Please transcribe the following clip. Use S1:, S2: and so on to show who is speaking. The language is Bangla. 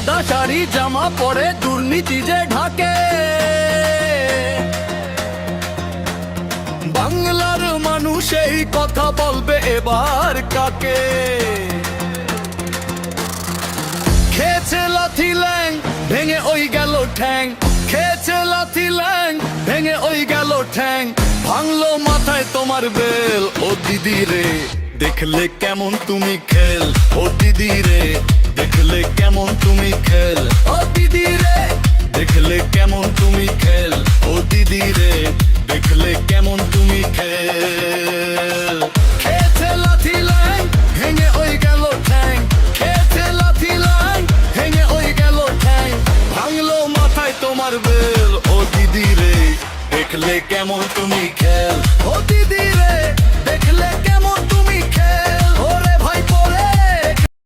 S1: সাদা শাড়ি জামা পরে দুর্নীতি যে ঢাকে। বাংলার মানুষ এই কথা বলবে এবার কাকে? খেয়েছে লাথি ল্যাং ভেঙে ওই গেল ঠ্যাং, খেয়েছে লাথি ল্যাং ভেঙে ওই গেল ঠ্যাং। ভাঙলো মাথায় তোমার বেল ও দিদি রে, দেখলে কেমন তুমি খেল। ও দিদি রে, দেখলে কেমন তুমি খেল। ও দিদি রে, দেখলে কেমন তুমি খেল। ও দিদি রে, দেখলে কেমন তুমি খেল।